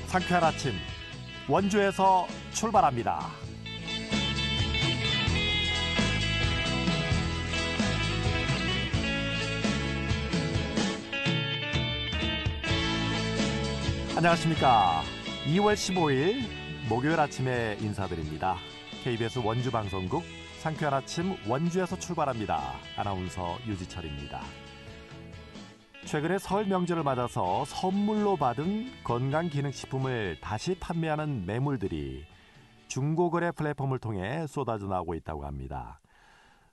상쾌한 아침 원주에서 출발합니다. 안녕하십니까. 2월 15일 목요일 아침에 인사드립니다. KBS 원주방송국 상쾌한 아침 원주에서 출발합니다. 아나운서 유지철입니다. 최근에 설 명절을 맞아서 선물로 받은 건강기능식품을 다시 판매하는 매물들이 중고거래 플랫폼을 통해 쏟아져 나오고 있다고 합니다.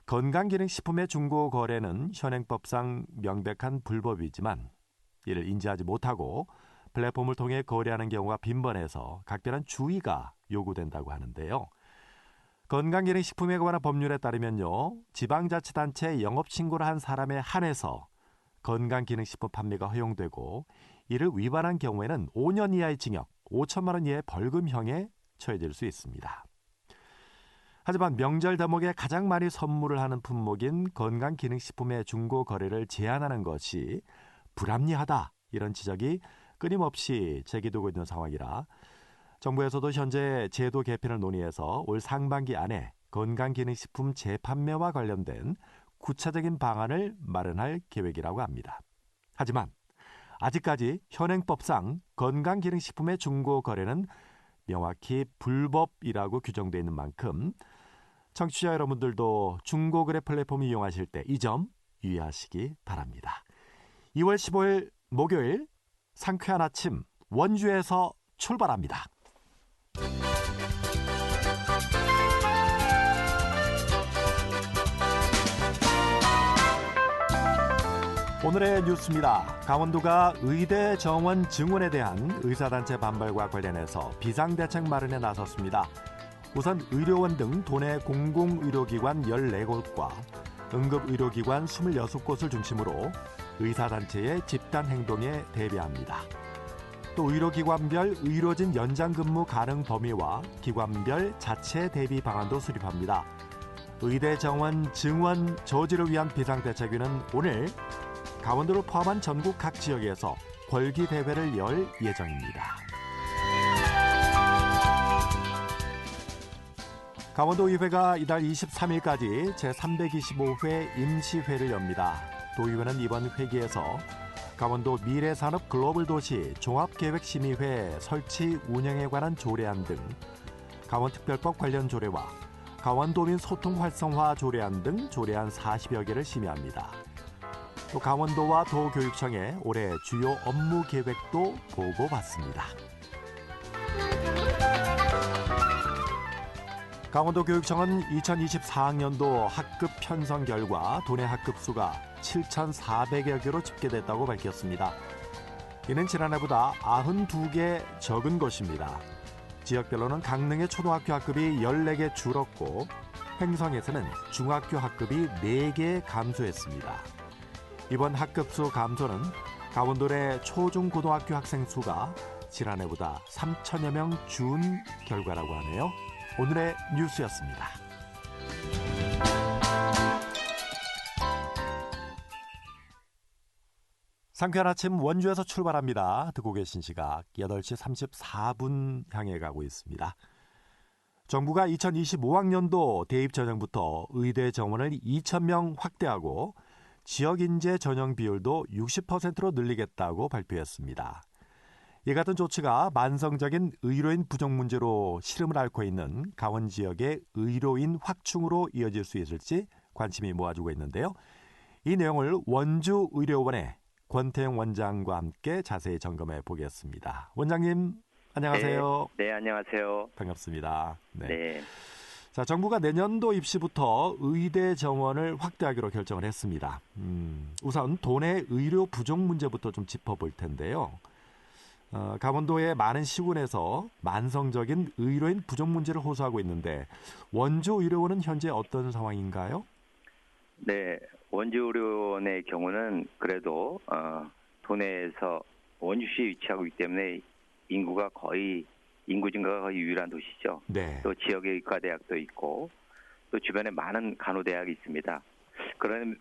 건강기능식품의 중고거래는 현행법상 명백한 불법이지만 이를 인지하지 못하고 플랫폼을 통해 거래하는 경우가 빈번해서 각별한 주의가 요구된다고 하는데요. 건강기능식품에 관한 법률에 따르면요, 지방자치단체에 영업신고를 한 사람에 한해서 건강기능식품 판매가 허용되고 이를 위반한 경우에는 5년 이하의 징역, 5천만 원 이하의 벌금형에 처해질 수 있습니다. 하지만 명절 대목에 가장 많이 선물을 하는 품목인 건강기능식품의 중고거래를 제한하는 것이 불합리하다, 이런 지적이 끊임없이 제기되고 있는 상황이라 정부에서도 현재 제도 개편을 논의해서 올 상반기 안에 건강기능식품 재판매와 관련된 구체적인 방안을 마련할 계획이라고 합니다. 하지만 아직까지 현행법상 건강기능식품의 중고거래는 명확히 불법이라고 규정되어 있는 만큼 청취자 여러분들도 중고거래 플랫폼 이용하실 때 이 점 유의하시기 바랍니다. 2월 15일 목요일 상쾌한 아침 원주에서 출발합니다. 오늘의 뉴스입니다. 강원도가 의대 정원 증원에 대한 의사단체 반발과 관련해서 비상대책 마련에 나섰습니다. 우선 의료원 등 도내 공공의료기관 14곳과 응급의료기관 26곳을 중심으로 의사단체의 집단행동에 대비합니다. 또 의료기관별 의료진 연장근무 가능 범위와 기관별 자체 대비 방안도 수립합니다. 의대 정원 증원 저지를 위한 비상대책위는 오늘 강원도를 포함한 전국 각 지역에서 벌기대회를 열 예정입니다. 강원도의회가 이달 23일까지 제325회 임시회를 엽니다. 도의회는 이번 회기에서 강원도 미래산업 글로벌도시 종합계획심의회 설치 운영에 관한 조례안 등 강원특별법 관련 조례와 강원도민 소통 활성화 조례안 등 조례안 40여 개를 심의합니다. 또 강원도와 도교육청에 올해 주요 업무 계획도 보고받습니다. 강원도교육청은 2024학년도 학급 편성 결과 도내 학급 수가 7,400여 개로 집계됐다고 밝혔습니다. 이는 지난해보다 92개 적은 것입니다. 지역별로는 강릉의 초등학교 학급이 14개 줄었고 횡성에서는 중학교 학급이 4개 감소했습니다. 이번 학급수 감소는 강원도 내 초중고등학교 학생 수가 지난해보다 3천여 명 준 결과라고 하네요. 오늘의 뉴스였습니다. 상쾌한 아침 원주에서 출발합니다. 듣고 계신 시각 8시 34분 향해 가고 있습니다. 정부가 2025학년도 대입 전형부터 의대 정원을 2,000명 확대하고 지역인재 전형 비율도 60%로 늘리겠다고 발표했습니다. 이 같은 조치가 만성적인 의료인 부족 문제로 시름을 앓고 있는 강원 지역의 의료인 확충으로 이어질 수 있을지 관심이 모아지고 있는데요. 이 내용을 원주의료원의 권태영 원장과 함께 자세히 점검해 보겠습니다. 원장님, 안녕하세요. 네, 안녕하세요. 반갑습니다. 네. 자, 정부가 내년도 입시부터 의대 정원을 확대하기로 결정을 했습니다. 우선 도내 의료 부족 문제부터 좀 짚어볼 텐데요. 강원도의 많은 시군에서 만성적인 의료인 부족 문제를 호소하고 있는데 원주의료원은 현재 어떤 상황인가요? 네, 원주의료원의 경우는 그래도 도내에서 원주시에 위치하고 있기 때문에 인구 증가가 거의 유일한 도시죠. 네. 또 지역에 의과대학도 있고 또 주변에 많은 간호대학이 있습니다.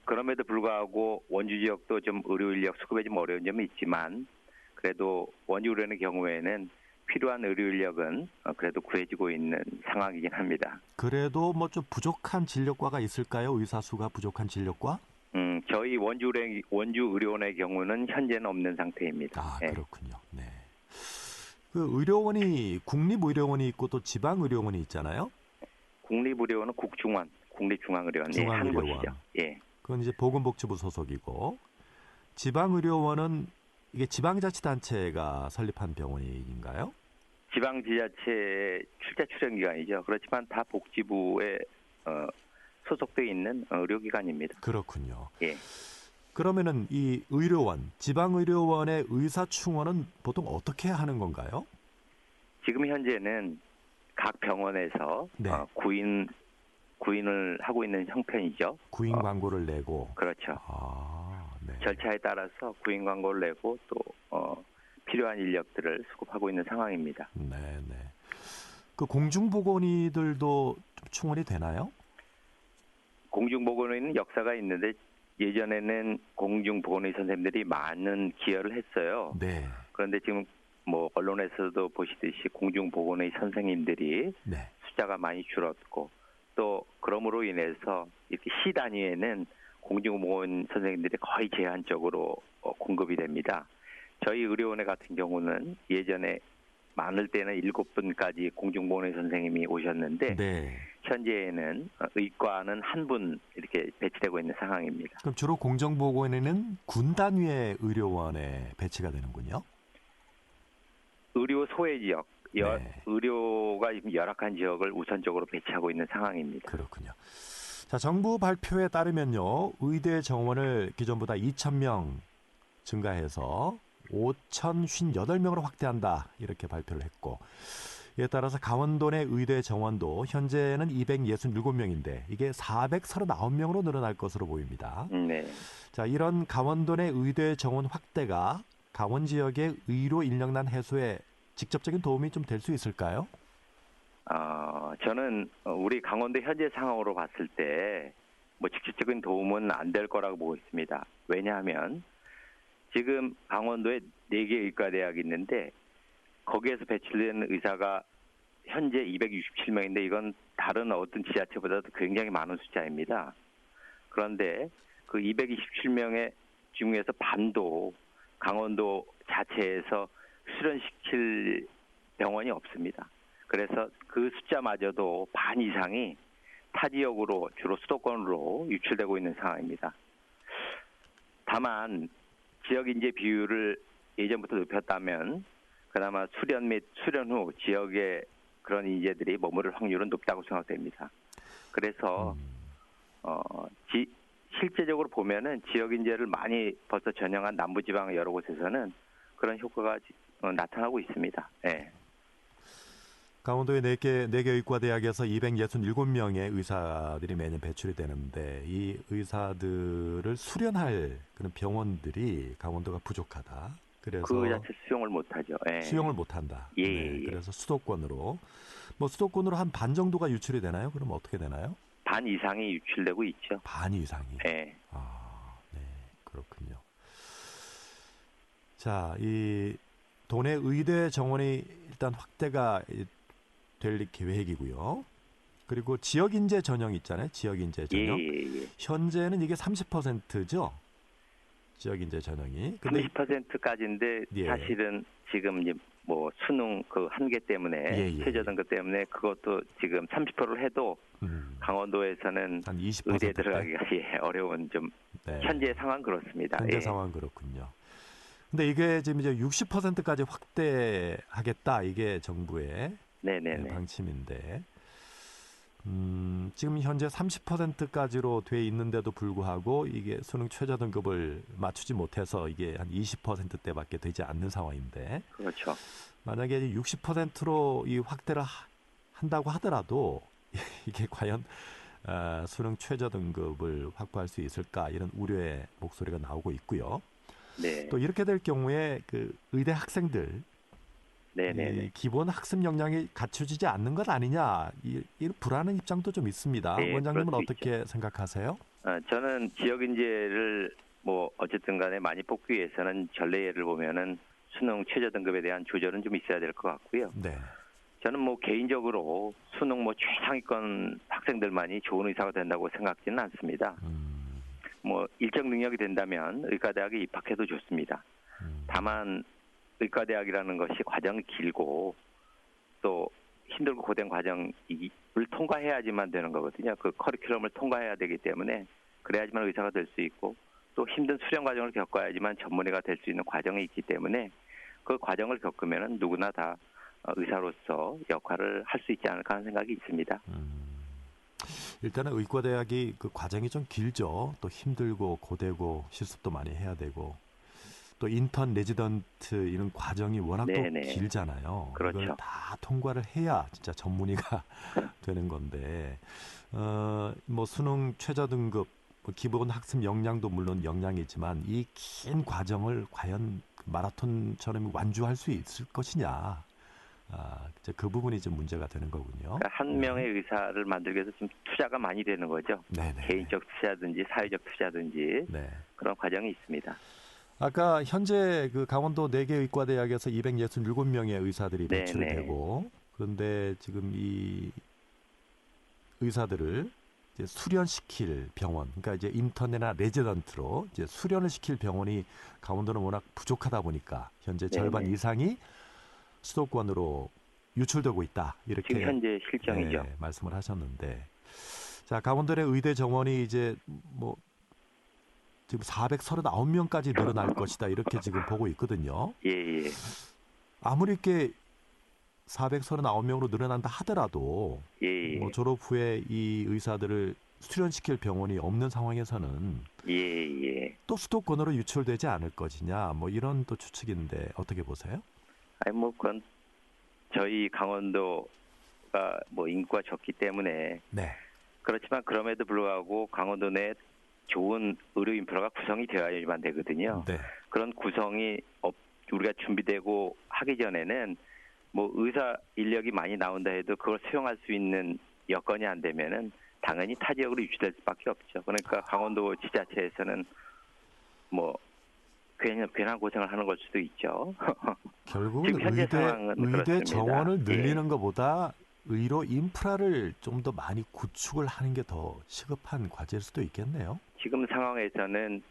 그럼에도 불구하고 원주 지역도 좀 의료 인력 수급에 좀 어려운 점이 있지만 그래도 원주의료원의 경우에는 필요한 의료 인력은 그래도 구해지고 있는 상황이긴 합니다. 그래도 뭐 좀 부족한 진료과가 있을까요? 의사 수가 부족한 진료과? 저희 원주 의료원의 경우는 현재는 없는 상태입니다. 아, 예. 그렇군요. 네. 그 의료원이 국립의료원이 있고 또 지방의료원이 있잖아요. 국립의료원은 국립중앙의료원 한 중앙의료원. 곳이죠. 예. 그건 이제 보건복지부 소속이고 지방의료원은 이게 지방자치단체가 설립한 병원인가요? 지방지자체 출자 출연 기관이죠. 그렇지만 다 복지부에 소속돼 있는 의료기관입니다. 그렇군요. 예. 그러면은 이 의료원, 지방의료원의 의사충원은 보통 어떻게 하는 건가요? 지금 현재는 각 병원에서 네. 구인을 하고 있는 형편이죠. 구인 광고를 내고. 그렇죠. 아, 네. 절차에 따라서 구인 광고를 내고 또 필요한 인력들을 수급하고 있는 상황입니다. 네, 네. 그 공중보건의들도 좀 충원이 되나요? 공중보건의는 역사가 있는데 예전에는 공중보건의 선생님들이 많은 기여를 했어요. 네. 그런데 지금 뭐 언론에서도 보시듯이 공중보건의 선생님들이 네. 숫자가 많이 줄었고 또 그러므로 인해서 이렇게 시 단위에는 공중보건 선생님들이 거의 제한적으로 공급이 됩니다. 저희 의료원회 같은 경우는 예전에 많을 때는 7분까지 공중보건의 선생님이 오셨는데 네. 현재에는 의과는 한 분 이렇게 배치되고 있는 상황입니다. 그럼 주로 공중보건에는 군 단위의 의료원에 배치가 되는군요. 의료 소외 지역, 네. 의료가 열악한 지역을 우선적으로 배치하고 있는 상황입니다. 그렇군요. 자, 정부 발표에 따르면요. 의대 정원을 기존보다 2,000명 증가해서 5,058명으로 확대한다. 이렇게 발표를 했고 이에 따라서 강원도 내 의대 정원도 현재는 267명인데 이게 439명으로 늘어날 것으로 보입니다. 네. 자, 이런 강원도 내 의대 정원 확대가 강원 지역의 의료 인력난 해소에 직접적인 도움이 좀 될 수 있을까요? 저는 우리 강원도 현재 상황으로 봤을 때 뭐 직접적인 도움은 안 될 거라고 보고 있습니다. 왜냐하면 지금 강원도에 4개 의과대학이 있는데 거기에서 배출된 의사가 현재 267명인데 이건 다른 어떤 지자체보다도 굉장히 많은 숫자입니다. 그런데 그 227명의 중에서 반도 강원도 자체에서 수련시킬 병원이 없습니다. 그래서 그 숫자마저도 반 이상이 타 지역으로 주로 수도권으로 유출되고 있는 상황입니다. 다만 지역 인재 비율을 예전부터 높였다면 그나마 수련 및 수련 후 지역의 그런 인재들이 머무를 확률은 높다고 생각됩니다. 그래서 실제적으로 보면은 지역 인재를 많이 벌써 전형한 남부지방 여러 곳에서는 그런 효과가 나타나고 있습니다. 네. 강원도의 4개 의과대학에서 267명의 의사들이 매년 배출이 되는데 이 의사들을 수련할 그런 병원들이 강원도가 부족하다. 그래서 그 자체 수용을 못하죠. 예. 수용을 못한다. 예, 네, 예. 그래서 수도권으로 한 반 정도가 유출이 되나요? 그럼 어떻게 되나요? 반 이상이 유출되고 있죠. 반 이상이. 예. 네, 그렇군요. 자, 이 도내 의대 정원이 일단 확대가 될 계획이고요. 그리고 지역 인재 전형 있잖아요. 지역 인재 전형. 예. 현재는 이게 30%죠. 지역 인재 전형이. 근데 30%까지인데 예. 사실은 지금 이제 뭐 수능 그 한계 때문에 최저등급 때문에 그것도 지금 30%를 해도 강원도에서는 한 20% 의대에 들어가기가 어려운 좀 현재 상황 그렇습니다. 현재 상황 그렇군요. 근데 이게 지금 이제 60%까지 확대하겠다 이게 정부의 방침인데 지금 현재 30%까지로 돼 있는데도 불구하고 이게 수능 최저 등급을 맞추지 못해서 이게 한 20%대밖에 되지 않는 상황인데 그렇죠. 만약에 60%로 이 확대를 한다고 하더라도 이게 과연 수능 최저 등급을 확보할 수 있을까 이런 우려의 목소리가 나오고 있고요. 네. 또 이렇게 될 경우에 그 의대 학생들 이 기본 학습 역량이 갖춰지지 않는 것 아니냐 이 불안한 입장도 좀 있습니다. 네, 원장님은 어떻게 생각하세요? 저는 지역 인재를 뭐 어쨌든 간에 많이 뽑기 위해서는 전례를 보면은 수능 최저 등급에 대한 조절은 좀 있어야 될 것 같고요. 네. 저는 뭐 개인적으로 수능 뭐 최상위권 학생들만이 좋은 의사가 된다고 생각지는 않습니다. 뭐 일정 능력이 된다면 의과대학에 입학해도 좋습니다. 다만 의과대학이라는 것이 과정이 길고 또 힘들고 고된 과정을 통과해야지만 되는 거거든요. 그 커리큘럼을 통과해야 되기 때문에 그래야지만 의사가 될 수 있고 또 힘든 수련 과정을 겪어야지만 전문의가 될 수 있는 과정이 있기 때문에 그 과정을 겪으면은 누구나 다 의사로서 역할을 할 수 있지 않을까 하는 생각이 있습니다. 일단은 의과대학이 그 과정이 좀 길죠. 또 힘들고 고되고 실습도 많이 해야 되고 또 인턴 레지던트 이런 과정이 워낙 네네. 또 길잖아요. 그렇죠. 이걸 다 통과를 해야 진짜 전문의가 되는 건데 뭐 수능 최저 등급 기본 학습 역량도 물론 역량이지만 이 긴 과정을 과연 마라톤처럼 완주할 수 있을 것이냐. 이제 그 부분이 좀 문제가 되는 거군요. 그러니까 한 명의 의사를 만들기 위해서 좀 투자가 많이 되는 거죠. 네네. 개인적 투자든지 사회적 투자든지 네. 그런 과정이 있습니다. 아까 현재 그 강원도 4개 의과대학에서 267명의 의사들이 배출이 네네. 되고 그런데 지금 이 의사들을 이제 수련시킬 병원, 그러니까 이제 인턴이나 레지던트로 이제 수련을 시킬 병원이 강원도는 워낙 부족하다 보니까 현재 절반 네네. 이상이 수도권으로 유출되고 있다. 이렇게 지금 현재 실정이죠. 네, 말씀을 하셨는데, 자 강원도 내 의대 정원이 이제 뭐 지금 439명까지 늘어날 것이다. 이렇게 지금 보고 있거든요. 예. 아무리 이렇게 439명으로 늘어난다 하더라도 예. 뭐 졸업 후에 이 의사들을 수련시킬 병원이 없는 상황에서는 예. 또 수도권으로 유출되지 않을 것이냐 뭐 이런 또 추측인데 어떻게 보세요? 아니 뭐 그건 저희 강원도가 뭐 인구가 적기 때문에 네. 그렇지만 그럼에도 불구하고 강원도 내 좋은 의료 인프라가 구성이 되어야만 되거든요. 네. 그런 구성이 우리가 준비되고 하기 전에는 뭐 의사 인력이 많이 나온다 해도 그걸 수용할 수 있는 여건이 안 되면은 당연히 타 지역으로 유치될 수밖에 없죠. 그러니까 강원도 지자체에서는 뭐 괜한 고생을 하는 걸 수도 있죠. 결국은 지금 현재 상황은 의대 그렇습니다. 정원을 늘리는 예. 것보다 의료 인프라를 좀 더 많이 구축을 하는 게 더 시급한 과제일 수도 있겠네요. 지금 상황에서는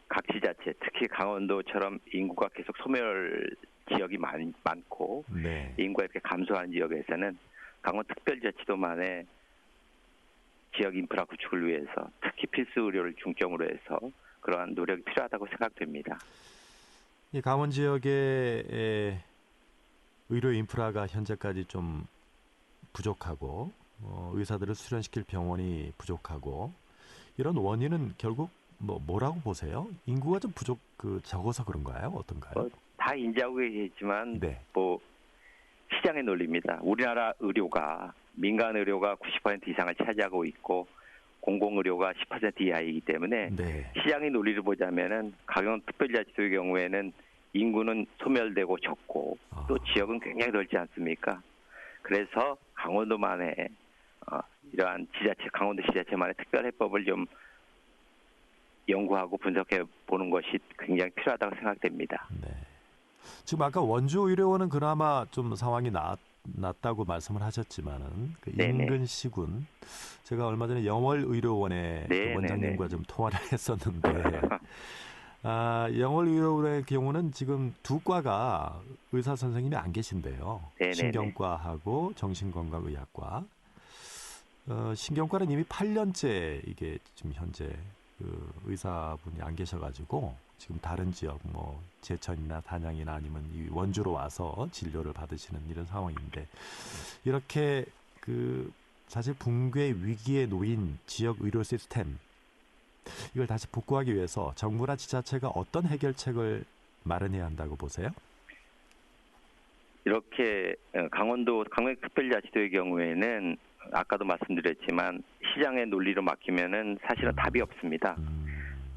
각 지자체, 특히 강원도처럼 인구가 계속 소멸 지역이 많고 네. 인구가 이렇게 감소한 지역에서는 강원특별자치도만의 지역 인프라 구축을 위해서 특히 필수 의료를 중점으로 해서 그러한 노력이 필요하다고 생각됩니다. 이 강원 지역의 의료 인프라가 현재까지 좀 부족하고 의사들을 수련시킬 병원이 부족하고 이런 원인은 결국 뭐라고 보세요? 인구가 좀 적어서 그런가요? 어떤가요? 다 인지하고 계시지만 네. 뭐 시장의 논리입니다. 우리나라 의료가 민간 의료가 90% 이상을 차지하고 있고 공공의료가 10% 이하이기 때문에 네. 시장의 논리를 보자면은 강원특별자치도의 경우에는 인구는 소멸되고 적고 또 지역은 굉장히 넓지 않습니까? 그래서 강원도만의 이러한 지자체, 강원도 지자체만의 특별해법을 좀 연구하고 분석해 보는 것이 굉장히 필요하다고 생각됩니다. 네. 지금 아까 원주의료원은 그나마 좀 상황이 낫다고 말씀을 하셨지만은 그 인근 시군 제가 얼마 전에 영월의료원의 그 원장님과 좀 통화를 했었는데 영월의료원의 경우는 지금 두 과가 의사 선생님이 안 계신데요. 신경과하고 정신건강의학과. 신경과는 이미 8년째 이게 지금 현재 그 의사분이 안 계셔가지고 지금 다른 지역 뭐 제천이나 단양이나 아니면 이 원주로 와서 진료를 받으시는 이런 상황인데 이렇게 그 사실 붕괴 위기에 놓인 지역 의료 시스템 이걸 다시 복구하기 위해서 정부나 지자체가 어떤 해결책을 마련해야 한다고 보세요? 이렇게 강원특별자치도의 경우에는 아까도 말씀드렸지만 시장의 논리로 맡기면은 사실은 답이 없습니다.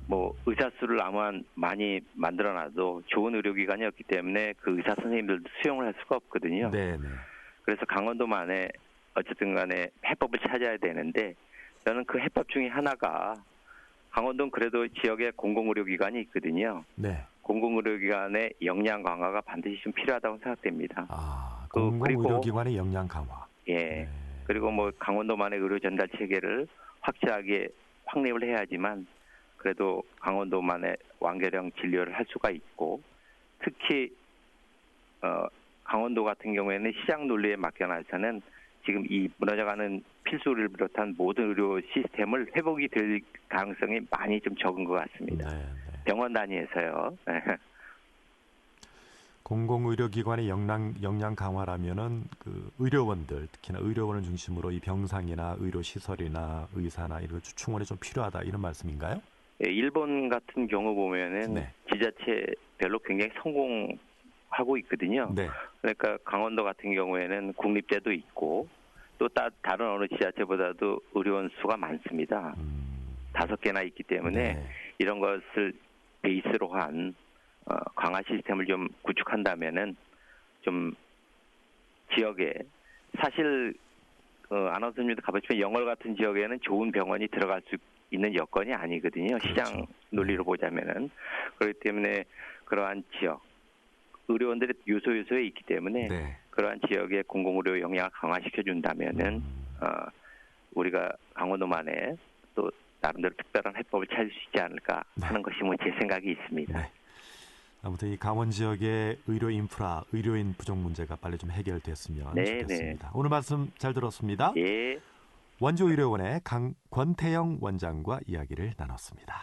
뭐 의사 수를 아무한 많이 만들어놔도 좋은 의료기관이 없기 때문에 그 의사 선생님들도 수용을 할 수가 없거든요. 네네. 그래서 강원도만의 어쨌든 간에 해법을 찾아야 되는데 저는 그 해법 중에 하나가 강원도는 그래도 지역에 공공의료기관이 있거든요. 네. 공공의료기관의 역량 강화가 반드시 좀 필요하다고 생각됩니다. 공공의료기관의 역량 강화. 예. 네. 그리고 뭐 강원도만의 의료 전달 체계를 확실하게 확립을 해야지만 그래도 강원도만의 완결형 진료를 할 수가 있고 특히 강원도 같은 경우에는 시장 논리에 맡겨놔서는 지금 이 무너져가는 필수를 비롯한 모든 의료 시스템을 회복이 될 가능성이 많이 좀 적은 것 같습니다. 네. 병원 단위에서요. 공공의료기관의 역량 강화라면은 그 의료원들, 특히나 의료원을 중심으로 이 병상이나 의료시설이나 의사나 이런 충원이 좀 필요하다 이런 말씀인가요? 예, 일본 같은 경우 보면은 네. 지자체별로 굉장히 성공하고 있거든요. 네. 그러니까 강원도 같은 경우에는 국립대도 있고 또 다른 어느 지자체보다도 의료원 수가 많습니다. 5개나 있기 때문에 네. 이런 것을 베이스로 한 강화 시스템을 좀 구축한다면은 좀 지역에 사실 아나운서님도 가보시면 영월 같은 지역에는 좋은 병원이 들어갈 수 있는 여건이 아니거든요. 그렇죠. 시장 논리로 보자면은 그렇기 때문에 그러한 지역 의료원들이 요소에 있기 때문에 네. 그러한 지역의 공공의료 역량을 강화시켜 준다면은 우리가 강원도만의 또 나름대로 특별한 해법을 찾을 수 있지 않을까 하는 것이 뭐 제 생각이 있습니다. 네. 아무튼 이 강원 지역의 의료 인프라, 의료인 부족 문제가 빨리 좀 해결됐으면 좋겠습니다. 네. 오늘 말씀 잘 들었습니다. 예. 원주의료원의 권태영 원장과 이야기를 나눴습니다.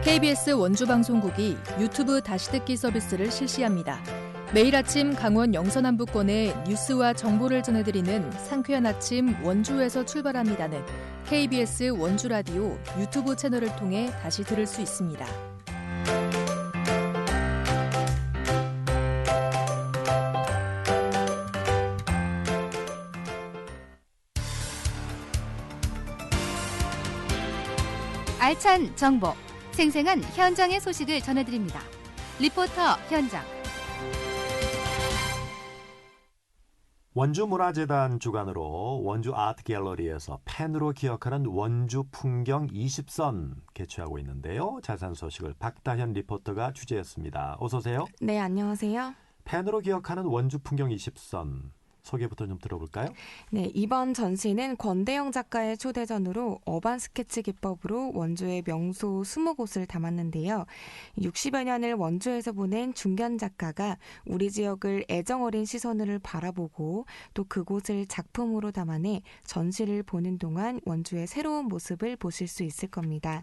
KBS 원주방송국이 유튜브 다시 듣기 서비스를 실시합니다. 매일 아침 강원 영서남부권의 뉴스와 정보를 전해드리는 상쾌한 아침 원주에서 출발합니다는 KBS 원주라디오 유튜브 채널을 통해 다시 들을 수 있습니다. 알찬 정보, 생생한 현장의 소식을 전해드립니다. 리포터 현장. 원주문화재단 주관으로 원주 아트갤러리에서 펜으로 기억하는 원주 풍경 20선 개최하고 있는데요. 자세한 소식을 박다현 리포터가 취재했습니다. 어서 오세요. 네, 안녕하세요. 펜으로 기억하는 원주 풍경 20선. 소개부터 좀 들어볼까요? 네, 이번 전시는 권대영 작가의 초대전으로 어반 스케치 기법으로 원주의 명소 20곳을 담았는데요. 60여 년을 원주에서 보낸 중견 작가가 우리 지역을 애정어린 시선으로 바라보고 또 그곳을 작품으로 담아내 전시를 보는 동안 원주의 새로운 모습을 보실 수 있을 겁니다.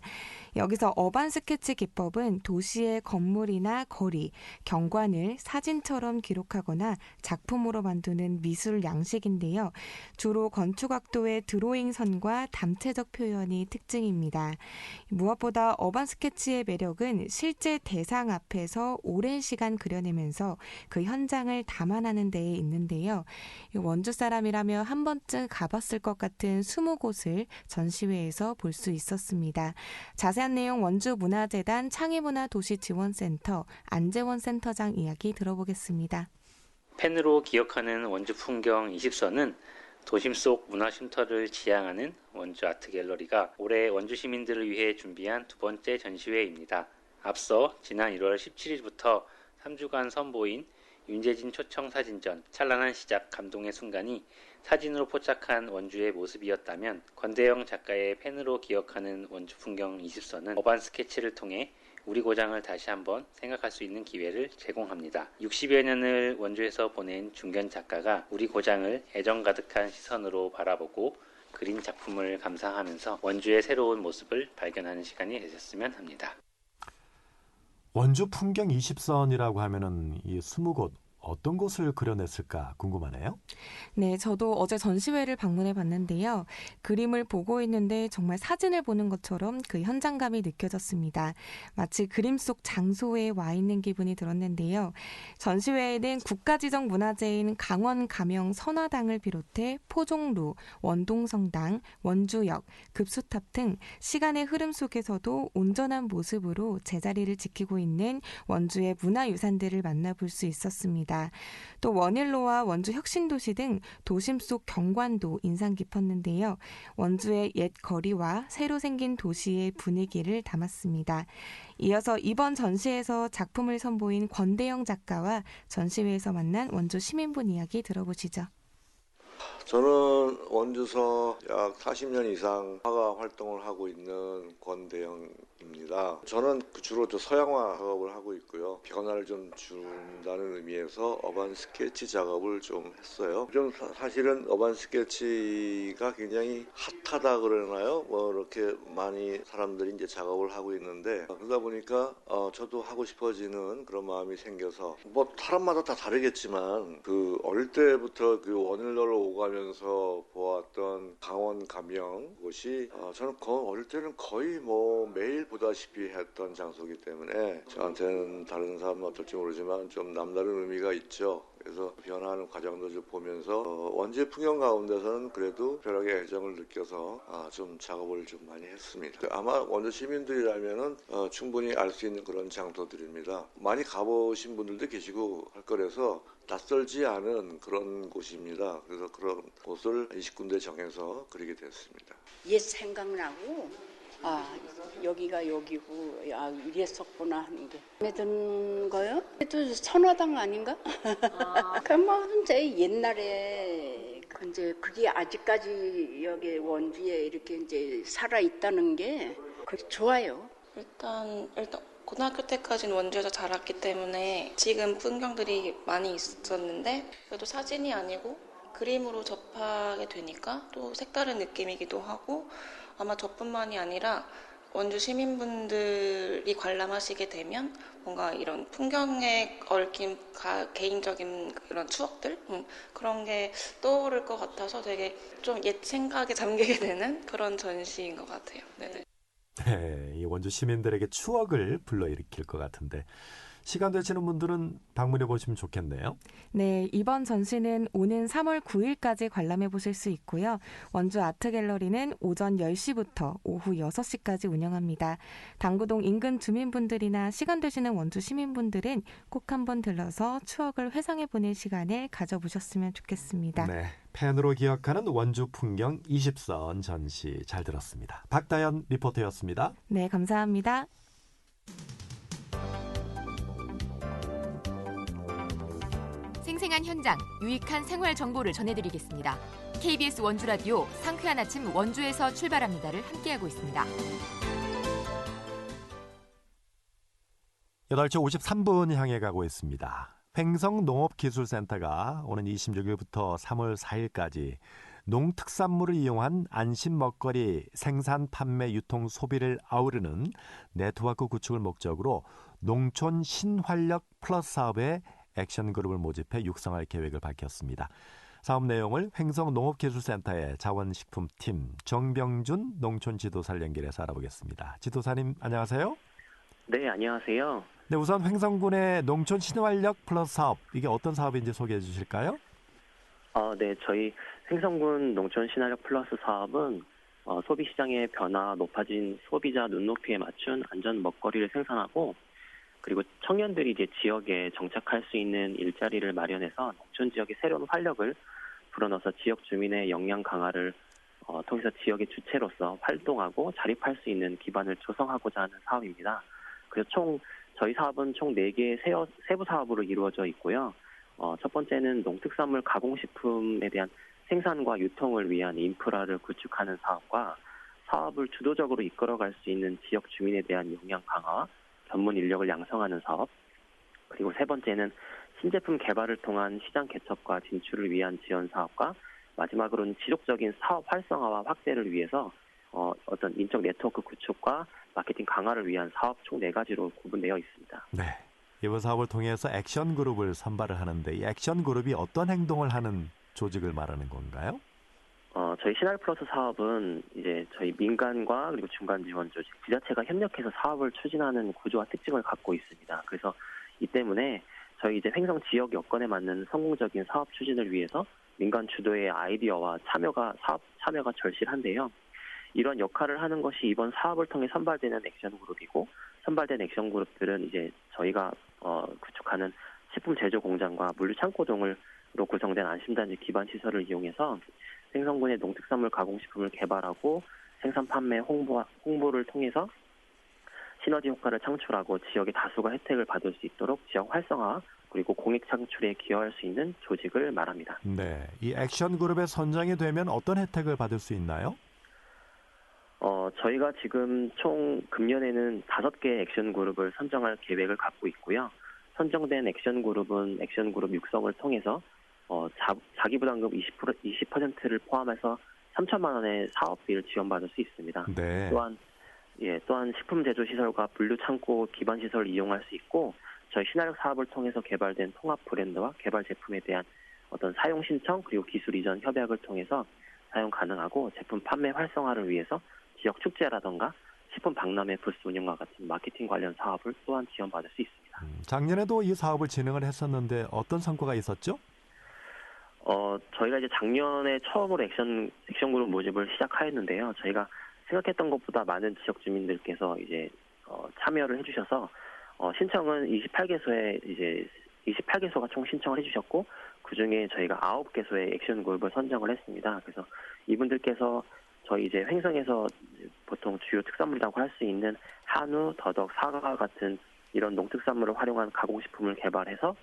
여기서 어반 스케치 기법은 도시의 건물이나 거리, 경관을 사진처럼 기록하거나 작품으로 만드는 미술 양식인데요. 주로 건축학도의 드로잉 선과 담체적 표현이 특징입니다. 무엇보다 어반 스케치의 매력은 실제 대상 앞에서 오랜 시간 그려내면서 그 현장을 담아내는 데에 있는데요. 원주 사람이라면 한 번쯤 가봤을 것 같은 20곳을 전시회에서 볼 수 있었습니다. 자세한 내용 원주문화재단 창의문화도시지원센터 안재원 센터장 이야기 들어보겠습니다. 펜으로 기억하는 원주 풍경 20선은 도심 속 문화 쉼터를 지향하는 원주 아트갤러리가 올해 원주 시민들을 위해 준비한 두 번째 전시회입니다. 앞서 지난 1월 17일부터 3주간 선보인 윤재진 초청 사진전 찬란한 시작 감동의 순간이 사진으로 포착한 원주의 모습이었다면 권대영 작가의 펜으로 기억하는 원주 풍경 20선은 어반 스케치를 통해 우리 고장을 다시 한번 생각할 수 있는 기회를 제공합니다. 60여 년을 원주에서 보낸 중견 작가가 우리 고장을 애정 가득한 시선으로 바라보고 그린 작품을 감상하면서 원주의 새로운 모습을 발견하는 시간이 되셨으면 합니다. 원주 풍경 20선이라고 하면은 이 20곳 어떤 곳을 그려냈을까 궁금하네요. 네, 저도 어제 전시회를 방문해 봤는데요. 그림을 보고 있는데 정말 사진을 보는 것처럼 그 현장감이 느껴졌습니다. 마치 그림 속 장소에 와 있는 기분이 들었는데요. 전시회에는 국가지정 문화재인 강원 가명 선화당을 비롯해 포종루, 원동성당, 원주역, 급수탑 등 시간의 흐름 속에서도 온전한 모습으로 제자리를 지키고 있는 원주의 문화유산들을 만나볼 수 있었습니다. 있습니다. 또 원일로와 원주 혁신도시 등 도심 속 경관도 인상 깊었는데요. 원주의 옛 거리와 새로 생긴 도시의 분위기를 담았습니다. 이어서 이번 전시에서 작품을 선보인 권대영 작가와 전시회에서 만난 원주 시민분 이야기 들어보시죠. 저는 원주서 약 40년 이상 화가 활동을 하고 있는 권대영입니다. 저는 주로 서양화 작업을 하고 있고요. 변화를 좀 준다는 의미에서 어반 스케치 작업을 좀 했어요. 좀 사실은 어반 스케치가 굉장히 핫하다 그러나요? 이렇게 많이 사람들이 이제 작업을 하고 있는데 그러다 보니까 저도 하고 싶어지는 그런 마음이 생겨서 사람마다 다 다르겠지만 어릴 때부터 원일로를 오가면서 보았던 강원 감영 곳이 저는 어릴 때는 거의 매일 보다시피 했던 장소이기 때문에 저한테는 다른 사람은 어떨지 모르지만 좀 남다른 의미가 있죠. 그래서 변화하는 과정도 좀 보면서 원주의 풍경 가운데서는 그래도 별하게 애정을 느껴서 좀 작업을 좀 많이 했습니다. 아마 원주 시민들이라면은 충분히 알 수 있는 그런 장소들입니다. 많이 가보신 분들도 계시고 할 거라서 낯설지 않은 그런 곳입니다. 그래서 그런 곳을 20군데 정해서 그리게 됐습니다. 옛 생각나고 여기가 여기고 이랬었구나 하는 게 마음에 드는 거요? 또 선화당 아닌가? 이제 옛날에 이제 그게 아직까지 여기 원주에 이렇게 이제 살아 있다는 게 좋아요. 일단 고등학교 때까지는 원주에서 자랐기 때문에 지금 풍경들이 많이 있었는데 그래도 사진이 아니고 그림으로 접하게 되니까 또 색다른 느낌이기도 하고 아마 저뿐만이 아니라 원주 시민분들이 관람하시게 되면 뭔가 이런 풍경에 얽힌 개인적인 그런 추억들 그런 게 떠오를 것 같아서 되게 좀 옛 생각에 잠기게 되는 그런 전시인 것 같아요. 네네. 네, 이 원주 시민들에게 추억을 불러일으킬 것 같은데 시간 되시는 분들은 방문해 보시면 좋겠네요. 네, 이번 전시는 오는 3월 9일까지 관람해 보실 수 있고요. 원주 아트갤러리는 오전 10시부터 오후 6시까지 운영합니다. 당구동 인근 주민분들이나 시간 되시는 원주 시민분들은 꼭 한번 들러서 추억을 회상해 보는 시간을 가져보셨으면 좋겠습니다. 네, 펜으로 기억하는 원주 풍경 20선 전시 잘 들었습니다. 박다연 리포터였습니다. 네, 감사합니다. 생생한 현장, 유익한 생활 정보를 전해드리겠습니다. KBS 원주라디오 상쾌한 아침 원주에서 출발합니다를 함께하고 있습니다. 8시 53분 향해 가고 있습니다. 횡성농업기술센터가 오는 26일부터 3월 4일까지 농특산물을 이용한 안심 먹거리 생산, 판매, 유통, 소비를 아우르는 네트워크 구축을 목적으로 농촌 신활력 플러스 사업에 액션그룹을 모집해 육성할 계획을 밝혔습니다. 사업 내용을 횡성농업기술센터의 자원식품팀 정병준 농촌지도사를 연결해서 알아보겠습니다. 지도사님 안녕하세요. 네, 안녕하세요. 네, 우선 횡성군의 농촌 신활력 플러스 사업, 이게 어떤 사업인지 소개해 주실까요? 네, 저희 횡성군 농촌 신활력 플러스 사업은 소비시장의 변화, 높아진 소비자 눈높이에 맞춘 안전 먹거리를 생산하고 그리고 청년들이 이제 지역에 정착할 수 있는 일자리를 마련해서 농촌 지역의 새로운 활력을 불어넣어서 지역 주민의 역량 강화를 통해서 지역의 주체로서 활동하고 자립할 수 있는 기반을 조성하고자 하는 사업입니다. 그래서 저희 사업은 총 4개의 세부 사업으로 이루어져 있고요. 첫 번째는 농특산물 가공식품에 대한 생산과 유통을 위한 인프라를 구축하는 사업과 사업을 주도적으로 이끌어갈 수 있는 지역 주민에 대한 역량 강화와 전문 인력을 양성하는 사업, 그리고 세 번째는 신제품 개발을 통한 시장 개척과 진출을 위한 지원 사업과 마지막으로는 지속적인 사업 활성화와 확대를 위해서 어떤 인적 네트워크 구축과 마케팅 강화를 위한 사업 총 4가지로 구분되어 있습니다. 네, 이번 사업을 통해서 액션그룹을 선발을 하는데 이 액션그룹이 어떤 행동을 하는 조직을 말하는 건가요? 저희 신활 플러스 사업은 이제 저희 민간과 그리고 중간 지원 조직, 지자체가 협력해서 사업을 추진하는 구조와 특징을 갖고 있습니다. 그래서 이 때문에 저희 이제 횡성 지역 여건에 맞는 성공적인 사업 추진을 위해서 민간 주도의 아이디어와 사업 참여가 절실한데요. 이런 역할을 하는 것이 이번 사업을 통해 선발되는 액션 그룹이고 선발된 액션 그룹들은 이제 저희가 구축하는 식품 제조 공장과 물류 창고 등으로 구성된 안심단지 기반 시설을 이용해서 생성군의 농특산물 가공식품을 개발하고 생산 판매 홍보를 통해서 시너지 효과를 창출하고 지역의 다수가 혜택을 받을 수 있도록 지역 활성화 그리고 공익 창출에 기여할 수 있는 조직을 말합니다. 네, 이 액션 그룹에 선정이 되면 어떤 혜택을 받을 수 있나요? 저희가 지금 총 금년에는 5개 액션 그룹을 선정할 계획을 갖고 있고요. 선정된 액션 그룹은 액션 그룹 육성을 통해서 자기부담금 20%를 포함해서 3천만 원의 사업비를 지원받을 수 있습니다. 네. 또한 식품 제조 시설과 분류 창고 기반 시설을 이용할 수 있고 저희 신화력 사업을 통해서 개발된 통합 브랜드와 개발 제품에 대한 어떤 사용 신청 그리고 기술 이전 협약을 통해서 사용 가능하고 제품 판매 활성화를 위해서 지역 축제라던가 식품 박람회 부스 운영과 같은 마케팅 관련 사업을 또한 지원받을 수 있습니다. 작년에도 이 사업을 진행을 했었는데 어떤 성과가 있었죠? 저희가 이제 작년에 처음으로 액션 그룹 모집을 시작하였는데요. 저희가 생각했던 것보다 많은 지역 주민들께서 이제 참여를 해주셔서 신청은 28개소가 총 신청을 해주셨고 그 중에 저희가 9개소의 액션 그룹을 선정을 했습니다. 그래서 이분들께서 저희 이제 횡성에서 보통 주요 특산물이라고 할 수 있는 한우, 더덕, 사과 같은 이런 농특산물을 활용한 가공식품을 개발해서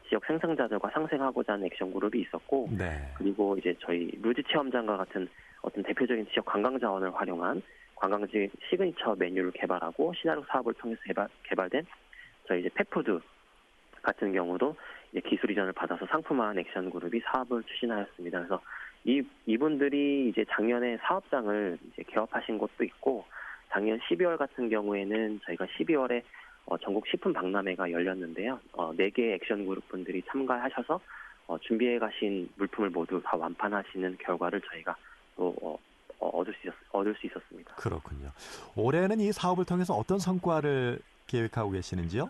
지역 생산자들과 상생하고자 하는 액션 그룹이 있었고, 네. 그리고 이제 저희 루지 체험장과 같은 어떤 대표적인 지역 관광 자원을 활용한 관광지 시그니처 메뉴를 개발하고 신화력 사업을 통해서 개발된 저희 이제 펫푸드 같은 경우도 이제 기술 이전을 받아서 상품화한 액션 그룹이 사업을 추진하였습니다. 그래서 이분들이 이제 작년에 사업장을 이제 개업하신 곳도 있고, 작년 12월 같은 경우에는 저희가 12월에 전국 식품 박람회가 열렸는데요. 4개의 액션 그룹 분들이 참가하셔서 준비해 가신 물품을 모두 다 완판하시는 결과를 저희가 또 얻을 수 있었습니다. 그렇군요. 올해는 이 사업을 통해서 어떤 성과를 계획하고 계시는지요?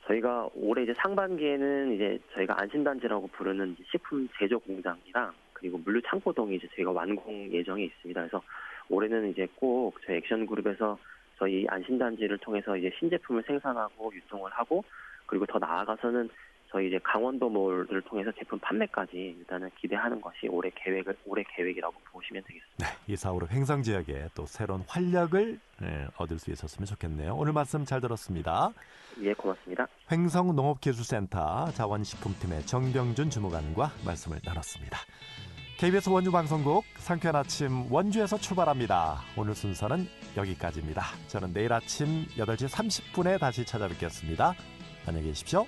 저희가 올해 이제 상반기에는 이제 저희가 안심단지라고 부르는 식품 제조 공장이랑 그리고 물류 창고동이 이제 저희가 완공 예정에 있습니다. 그래서 올해는 이제 꼭 저희 액션 그룹에서 저희 안심단지를 통해서 이제 신제품을 생산하고 유통을 하고 그리고 더 나아가서는 저희 이제 강원도 몰을 통해서 제품 판매까지 일단은 기대하는 것이 올해 계획이라고 보시면 되겠습니다. 네, 이 사업으로 횡성 지역에 또 새로운 활력을 얻을 수 있었으면 좋겠네요. 오늘 말씀 잘 들었습니다. 예, 고맙습니다. 횡성 농업기술센터 자원식품팀의 정병준 주무관과 말씀을 나눴습니다. KBS 원주방송국 상쾌한 아침 원주에서 출발합니다. 오늘 순서는 여기까지입니다. 저는 내일 아침 8시 30분에 다시 찾아뵙겠습니다. 안녕히 계십시오.